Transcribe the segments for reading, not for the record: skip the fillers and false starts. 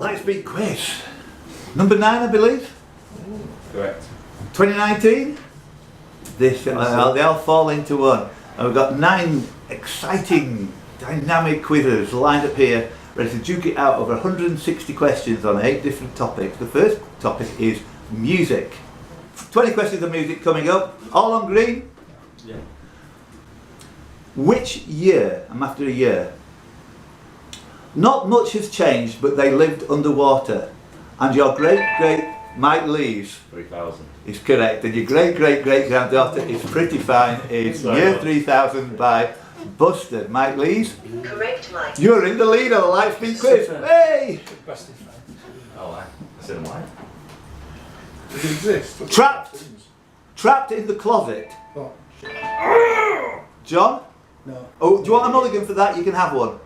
LightSpeed Quiz. Number 9, I believe. Correct. 2019. They all fall into one. And we've got 9 exciting, dynamic quizzes lined up here, ready to duke it out over 160 questions on 8 different topics. The first topic is music. 20 questions of music coming up, all on green. Yeah. Which year, I'm after a year, not much has changed, but they lived underwater, and your great Mike Lees 3000 is correct, and your great granddaughter is pretty fine, is year 3000 by Busted. Mike Lees? Correct, Mike. You're in the lead on the LightSpeed Quiz. Hey! Oh, I said why? Does it exist? Trapped in the closet. What? John? No. Oh, do you want a mulligan for that? You can have one.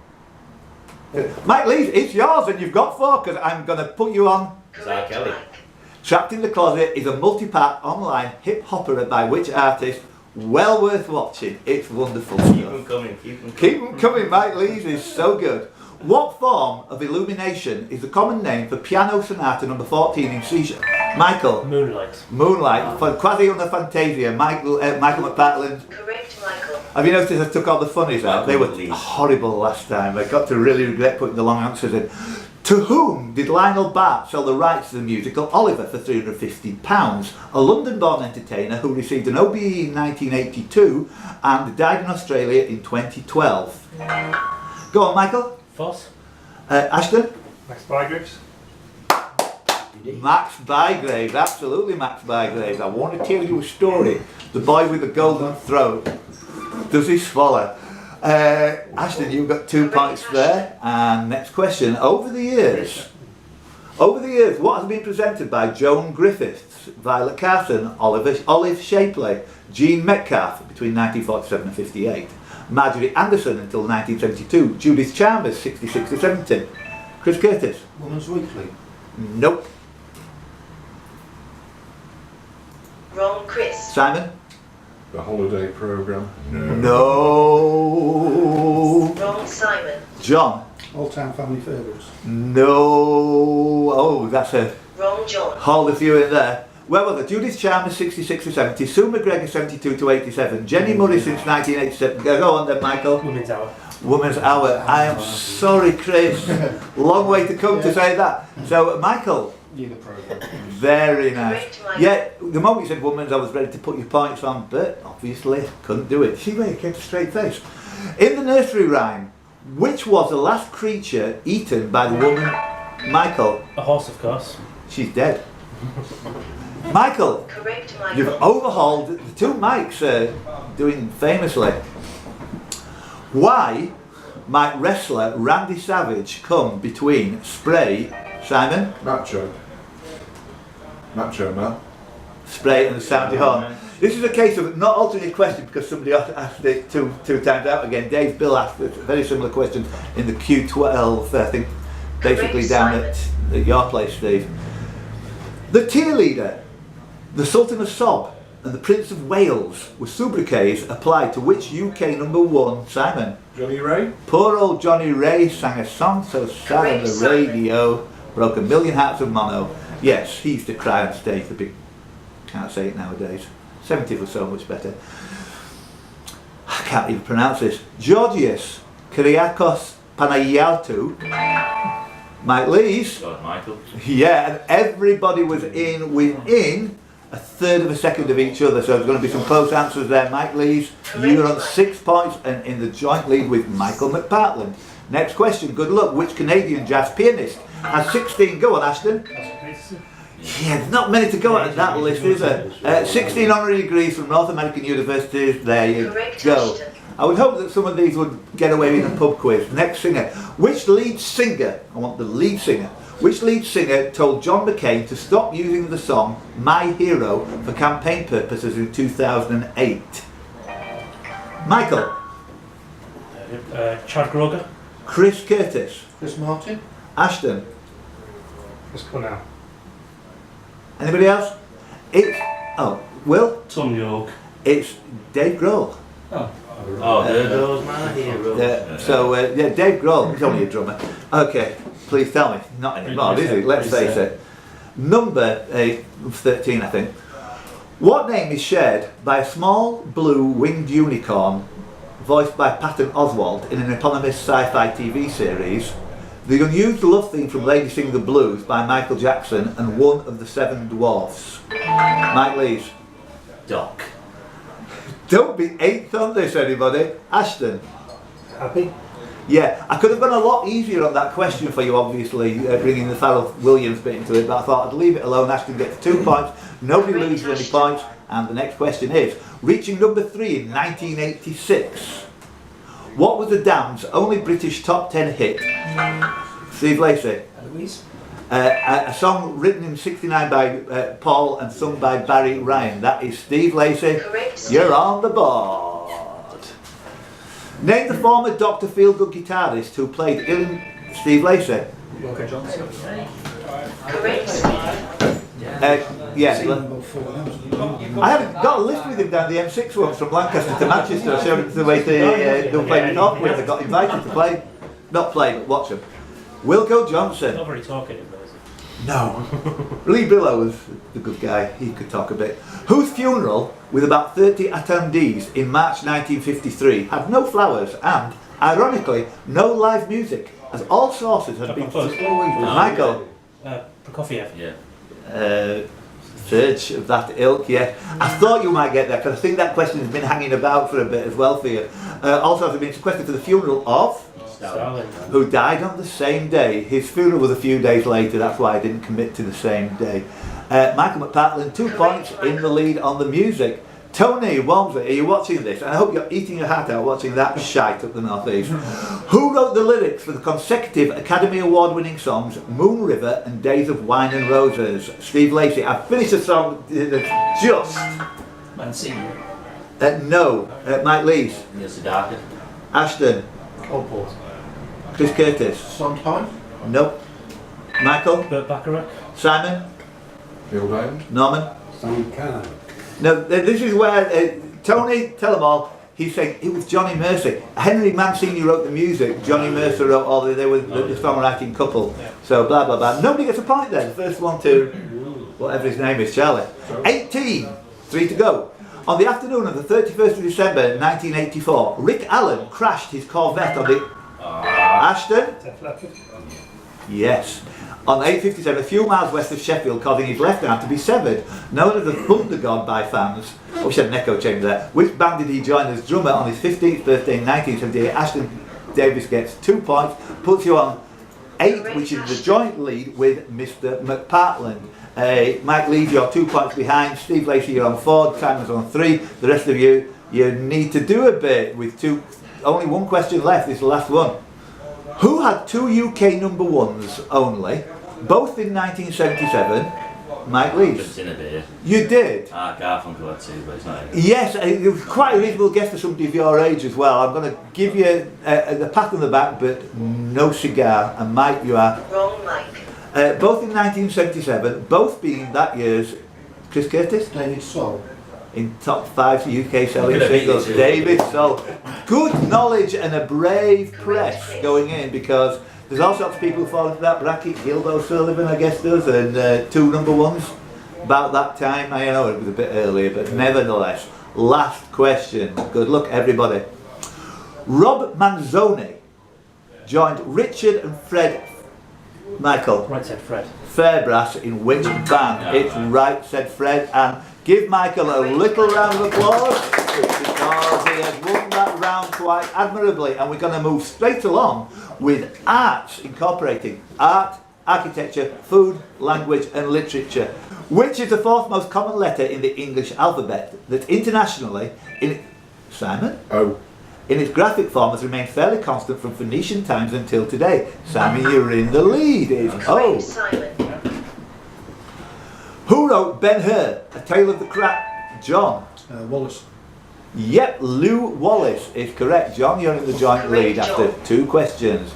Mike Lees, it's yours, and you've got 4 because I'm going to put you on. Correct, Kelly. Mike. Trapped in the Closet is a multi-pack online hip-hopper by which artist? Well worth watching. It's wonderful Keep stuff. them coming, keep them coming. Keep them coming, Mike Lees is so good. What form of illumination is the common name for Piano Sonata number 14 in C sharp? Michael? Moonlight. Moonlight. For Quasi una Fantasia, Michael McPartland. Correct, Michael. Have you noticed I took all the funnies out? They were Lees. horrible last time. I got to really regret putting the long answers in. To whom did Lionel Bart sell the rights to the musical Oliver for £350? A London-born entertainer who received an OBE in 1982 and died in Australia in 2012. Go on, Michael. Foss. Ashton? Max Bygraves. Max Bygraves, absolutely Max Bygraves. I want to tell you a story. The boy with the golden throat. Does he swallow? Ashton, you've got 2 points there. And next question. Over the years, what has been presented by Joan Griffiths, Violet Carson, Olive Shapley, Jean Metcalf between 1947 and 58, Marjorie Anderson until 1972, Judith Chalmers 66 to 70, Chris Curtis? Woman's Weekly. Nope. Wrong, Chris. Simon? The Holiday Programme. No. Wrong, Simon. John? Old Town Family Favourites. No. Oh, that's a Wrong, John. hold a few in there. Where was it? Judith Chalmers 66 to 70, Sue McGregor 72 to 87, Jenny Murray since 1987. Go on then, Michael. Women's Hour. Woman's Hour. I am sorry, Chris. Long way to come to say that. So, Michael. You're the programme. Very nice. Correct, Michael. Yeah, the moment you said woman's, I was ready to put your points on, but obviously couldn't do it. See where you kept a straight face. In the nursery rhyme, which was the last creature eaten by the woman? Michael. A horse, of course. She's dead. Michael, Correct, Michael. you've overhauled the 2 mics doing famously. Why might wrestler Randy Savage come between Spray, Simon? Macho Man. Spray and the sound horn. This is a case of not altering your question because somebody asked it two times out again. Dave Bill asked a very similar question in the Q12, I think, basically down at your place, Steve. The tier leader, the Sultan of Sob and the Prince of Wales were sobriquets applied to which UK number 1, Simon? Johnny Ray. Poor old Johnny Ray sang a song so sad on the radio, broke 1 million hearts of mono. Yes, he used to cry on stage, the big, can't say it nowadays. 70s was so much better. I can't even pronounce this. Georgios Kyriakos Panayioutou. Mike Lees. Got it, Michael. Yeah, and everybody was in within a third of a second of each other, so there's going to be some close answers there. Mike Lees, you're on 6 points and in the joint lead with Michael McPartland. Next question, good luck. Which Canadian jazz pianist has 16? Go on, Ashton. Yeah, there's not many to go at that list, is there? 16 honorary degrees from North American universities. There you Correct, go. Ashton. I would hope that some of these would get away in a pub quiz. Next singer. Which lead singer, I want the lead singer, which lead singer told John McCain to stop using the song My Hero for campaign purposes in 2008? Michael. Chad Kroger. Chris Curtis. Chris Martin. Ashton. Chris Cornell. Anybody else? It's, Will? Tom York. It's Dave Grohl. Oh, there goes my hero. So, Dave Grohl, he's only a drummer. Okay, Please tell me. Not anymore, is it? Let's face it. Number 13, I think. What name is shared by a small blue winged unicorn voiced by Patton Oswalt in an eponymous sci-fi TV series, the unused love theme from Lady Sing the Blues by Michael Jackson, and one of the Seven Dwarfs? Mike Lees. Doc. Don't be eighth on this, anybody. Ashton. Happy? Yeah, I could have gone a lot easier on that question for you, obviously, bringing the Pharrell Williams bit into it, but I thought I'd leave it alone. Ashton gets 2 points, nobody loses any points, and the next question is, reaching number 3 in 1986, what was the Damned's only British top 10 hit? Steve Lacey. Eloise? A song written in '69 by Paul and sung by Barry Ryan. That is Steve Lacey. Correct. You're on the board. Name the former Dr. Feelgood guitarist who played Steve Lacey. Walker Johnson. Correct. Yeah. About 4,000. I haven't got a lift with him down the M6 once from Lancaster to Manchester. I showed him the way they were playing North with. I got invited to play. Not play, but watch them. Wilco Johnson. Not very talkative, though, is it? No. Lee Billow was the good guy. He could talk a bit. Whose funeral, with about 30 attendees in March 1953, had no flowers and, ironically, no live music, as all sources had been... Michael. Prokofiev. Yeah. Search of that ilk, yeah. I thought you might get there, because I think that question has been hanging about for a bit as well for you. Also, there's been a question for the funeral of... Stalin. Who died on the same day. His funeral was a few days later, that's why I didn't commit to the same day. Michael McPartland, 2 points in the lead on the music. Tony Walmsley, are you watching this? And I hope you're eating your heart out watching that shite up the northeast. Who wrote the lyrics for the consecutive Academy Award winning songs Moon River and Days of Wine and Roses? Steve Lacey. I finished the song just. Mancini. No. Mike Lees. Neil Sedaka. Ashton. Oldport. Chris Curtis. Sondheim. Nope. Michael. Burt Bacharach. Simon. Bill Graham. Norman. Sam Cannon. No, this is where Tony, tell them all, he's saying it was Johnny Mercer. Henry Mancini wrote the music, Johnny Mercer wrote all they were the songwriting couple. So blah blah blah. Nobody gets a point then. The first one to whatever his name is, Charlie. 18, 3 to go. On the afternoon of the 31st of December 1984, Rick Allen crashed his Corvette on the... Ashton? Yes. On 8:57, a few miles west of Sheffield, causing his left arm to be severed. Known as the Thunder God by fans. Oh, she had an echo chamber there. Which band did he join as drummer on his 15th birthday in 1978? Ashton Davis gets 2 points, puts you on 8, which is the joint lead with Mr. McPartland. Mike Lees, you're 2 points behind. Steve Lacey, you're on 4. Simon's on 3. The rest of you need to do a bit with only 1 question left. This is the last one. Who had 2 UK number 1s only, both in 1977? Mike Lees. Just in a bit. You did? Garfunkel had 2, but it's not. Yes, it was quite a reasonable guess for somebody of your age as well. I'm going to give you the pat on the back, but no cigar. And Mike, you are? Wrong mic. Both in 1977, both being that year's Chris Curtis? David Soul. In top 5 UK selling Could have beat singles. you too. David, so good knowledge and a brave press going in, because there's all sorts of people who fall into that bracket. Gilbo Sullivan, I guess, does, and 2 number 1s about that time. I know it was a bit earlier, but nevertheless. Last question. Good luck, everybody. Rob Manzoni joined Richard and Fred. Michael. Right said Fred. Fairbrass in which band? It's Right Said Fred, and give Michael a little round of applause because he has won that round quite admirably. And we're going to move straight along with arts, incorporating art, architecture, food, language and literature. Which is the 4th most common letter in the English alphabet that internationally, Simon? O. In its graphic form has remained fairly constant from Phoenician times until today. Simon, you're in the lead. It's O. Simon. Who wrote Ben-Hur, A Tale of the Crap? John. Wallace. Yep, Lew Wallace is correct. John, you're in the joint lead after 2 questions.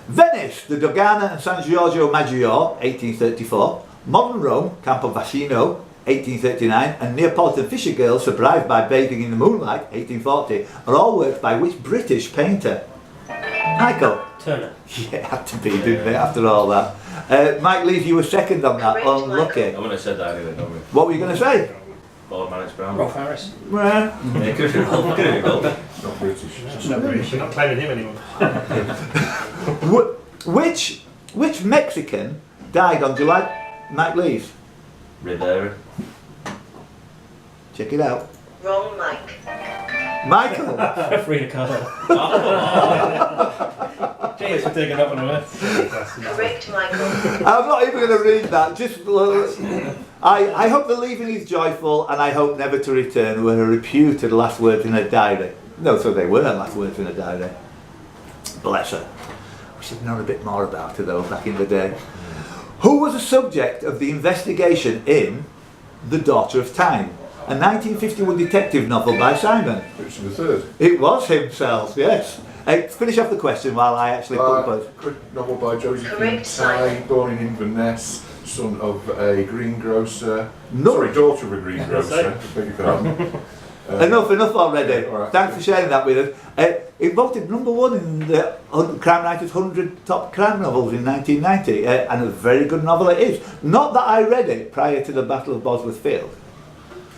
Venice, the Dogana and San Giorgio Maggiore, 1834. Modern Rome, Campo Vaccino, 1839. And Neapolitan Fisher Girls, Surprised by Bathing in the Moonlight, 1840, are all works by which British painter? Michael. Turner. Yeah, it had to be, didn't it, after all that? Mike Lees, you were second on that. Correct, Unlucky. I wouldn't have said that anyway, don't we? What were you going to say? Lord Mannix Brown. Rolf Harris. Well, Yeah, could have been Rolf. Not British. It's not British. We're not claiming him anymore. which Mexican died on July... Mike Lees, Rivera. check it out. Wrong mic. Michael! Frida Kahlo. Jeez, we're taking that one away. Correct, Michael. I'm not even going to read that. Just, I hope the leaving is joyful, and I hope never to return were her reputed last words in her diary. No, so they were last words in her diary. Bless her. We should have known a bit more about her though back in the day. Who was the subject of the investigation in The Daughter of Time, a 1951 detective novel by Simon? Richard III. It was himself, yes. Finish off the question while I actually put the post. Novel by Josephine Correct, Ty, Simon. born in Inverness, son of a daughter of a greengrocer. Beg your pardon. Enough already. All right. Thanks for sharing that with us. It voted #1 in the Crime Writers 100 top crime novels in 1990, and a very good novel it is. Not that I read it prior to the Battle of Bosworth Field.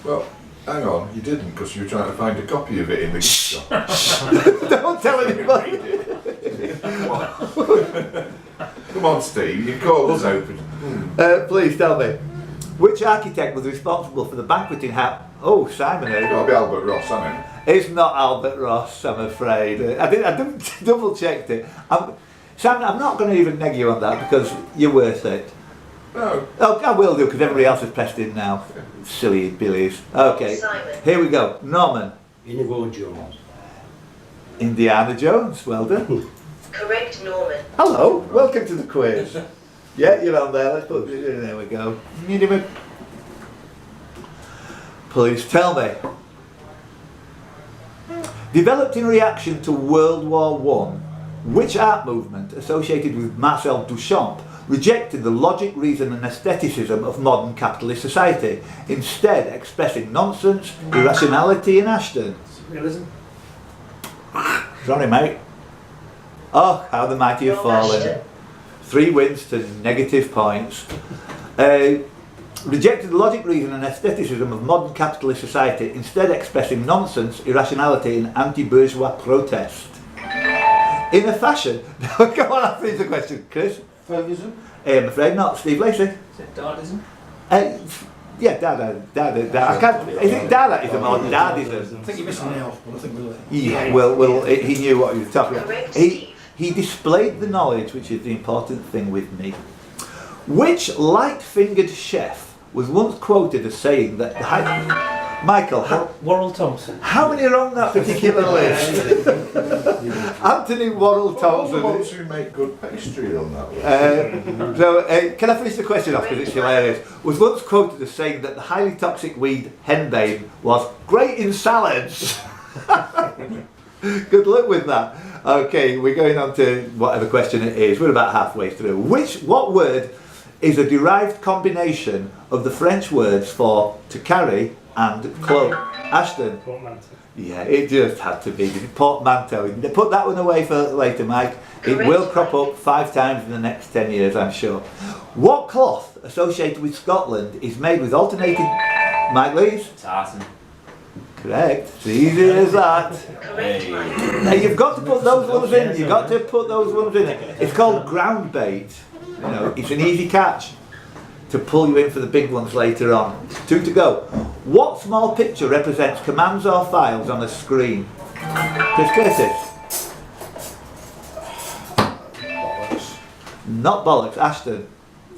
Well, hang on, you didn't because you were trying to find a copy of it in the gift shop. Don't tell anybody. Come on, Steve, your call was open. Please tell me, which architect was responsible for the banqueting house? Oh, Simon. It's got to be Albert Ross, hasn't it? It's not Albert Ross, I'm afraid. I double checked it. Simon, I'm not going to even neg you on that because you're worth it. No. Oh, I will do because everybody else has pressed in now. Silly billies. Okay, Simon. here we go. Norman. Indiana Jones. Indiana Jones, well done. Correct, Norman. Hello, welcome to the quiz. Yeah, you're on there. Let's put there we go. Please tell me. Developed in reaction to World War I, which art movement associated with Marcel Duchamp rejected the logic, reason and aestheticism of modern capitalist society, instead expressing nonsense, irrationality and Ashton? Realism. Sorry, mate. Oh, how the mighty have fallen. 3 wins to negative points. Rejected the logic, reason and aestheticism of modern capitalist society, instead expressing nonsense, irrationality and anti-bourgeois protest. In a fashion... Come on, answer the question, Chris. Feminism? I'm afraid not. Steve Lacey. Is it Dardism? Yeah, Dada. I can't... Is it Dadaism or Dadism? I think you're missing the elf, but I think we'll... Yeah, well, he knew what he was talking about. Correct, Steve. He displayed the knowledge, which is the important thing with me. Which light-fingered chef was once quoted as saying that the Michael, Worrell Thompson. how many are on that particular list? Anthony Worrell All the Thompson. ones who make good pastry on that list. Can I finish the question off because it's hilarious? Was once quoted as saying that the highly toxic weed henbane was great in salads. Good luck with that. Okay, we're going on to whatever question it is. We're about halfway through. What word is a derived combination of the French words for to carry and cloak? Ashton. Portmanteau. Yeah, it just had to be. Portmanteau. Put that one away for later, Mike. It will crop up 5 times in the next 10 years, I'm sure. What cloth associated with Scotland is made with alternating... Mike Lees? Tartan. Correct. It's easy as that. Correct, Mike. Now you've got to put those ones in. You've got to put those ones in. It's called ground bait. You know, it's an easy catch to pull you in for the big ones later on. 2 to go. What small picture represents commands or files on a screen? Chris Curtis. Bollocks. Not bollocks. Ashton.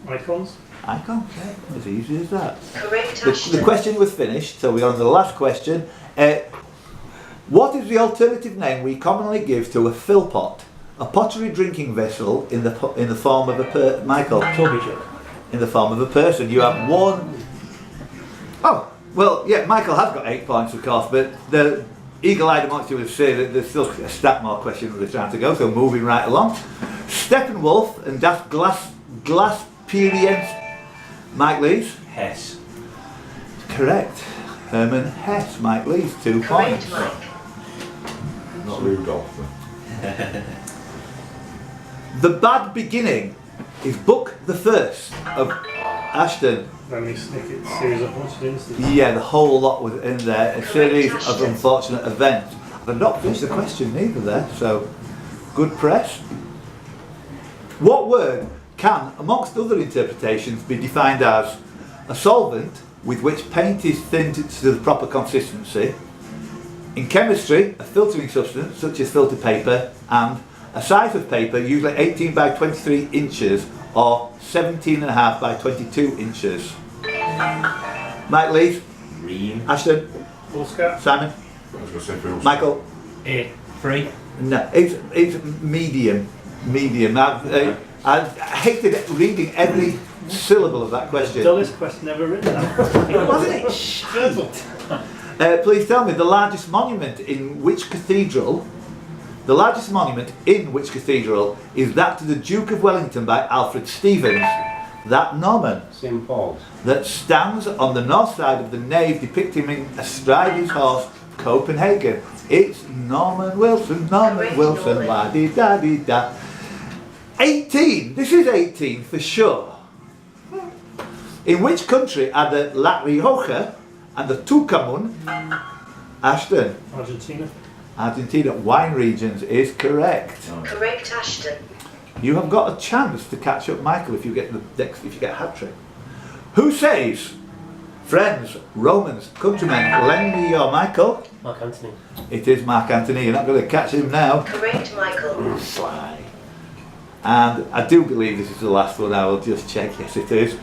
Icons. Icon. As easy as that. Correct, The Ashton. question was finished, so we're on to the last question. What is the alternative name we commonly give to a fill pot? A pottery drinking vessel in the form of a Michael. Toby jug. In the form of a person. You have 1. Oh, well, yeah, Michael has got 8 points, of course, but the eagle-eyed amongst you would say that there's still a stack more questions we're trying to go, so moving right along. Steppenwolf and Das Glasperience. Mike Lees. Hess. Correct. Herman Hess. Mike Lees, 2 Correct, points. Mike. Not Rudolph. The Bad Beginning is book the first of Ashton. Memory Snicket series of Haunted Instances. Yeah, the whole lot was in there. A series of unfortunate events. I've not finished the question neither there, so good press. What word can, amongst other interpretations, be defined as a solvent with which paint is thinned to the proper consistency? In chemistry, a filtering substance such as filter paper, and a size of paper usually 18 by 23 inches or 17.5 by 22 inches. Mike Lees, Green. Ashton, Full scat. Simon, I was going to say Phil. Michael. A. 3. No, it's medium. Medium. I hated reading every syllable of that question. Dullest question ever written. Wasn't it? Shit. Please tell me the largest monument in which cathedral? The largest monument in which cathedral is that to the Duke of Wellington by Alfred Stevens? That Norman St Paul's. that stands on the north side of the nave depicting him astride his horse, Copenhagen. It's Norman Wilson, Norman Wilson, la-di-da-di-da. 18, this is 18 for sure. In which country are the La Rioja and the Tucumán? Ashton. Argentina. Argentina, wine regions is correct. Correct, Ashton. You have got a chance to catch up Michael if you get a hat trick. Who says, friends, Romans, countrymen, lend me your Michael? Mark Anthony. It is Mark Anthony, you're not going to catch him now. Correct, Michael. Sly. And I do believe this is the last one, I will just check, yes it is.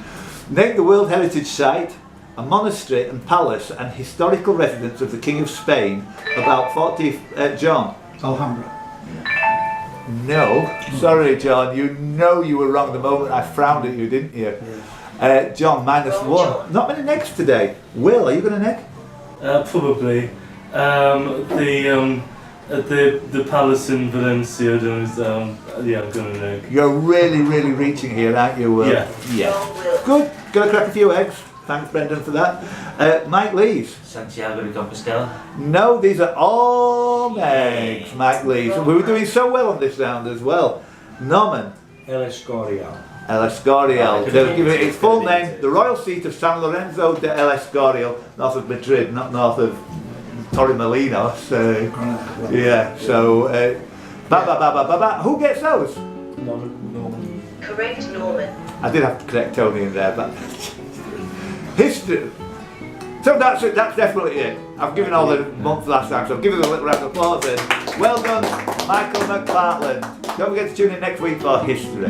Name the World Heritage Site, a monastery and palace and historical residence of the King of Spain, about 40th, John. Alhambra. No, sorry John, you know you were wrong the moment I frowned at you, didn't you? Yeah. John, minus Wrong, one. John. Not many negs today. Will, are you going to neg? Probably. The palace in Valencia is, yeah, I'm going to know. You're really, really reaching here, aren't you, Will? Yeah. Wrong, Will. Good, gonna crack a few eggs. Thanks Brendan for that. Mike Lees. Santiago de Compostela. No, these are all eggs, Mike Lees. We were doing so well on this round as well. Norman. El Escorial. El Escorial. To give it its full name, the royal seat of San Lorenzo de El Escorial, north of Madrid, not north of Torremolinos. Yeah, so, who gets those? Norman. Correct, Norman. I did have to correct Tony in there, but history. So that's it, that's definitely it. I've given all the months last time, so I'll give it a little round of applause then. Well done, Michael McPartland. Don't forget to tune in next week for history.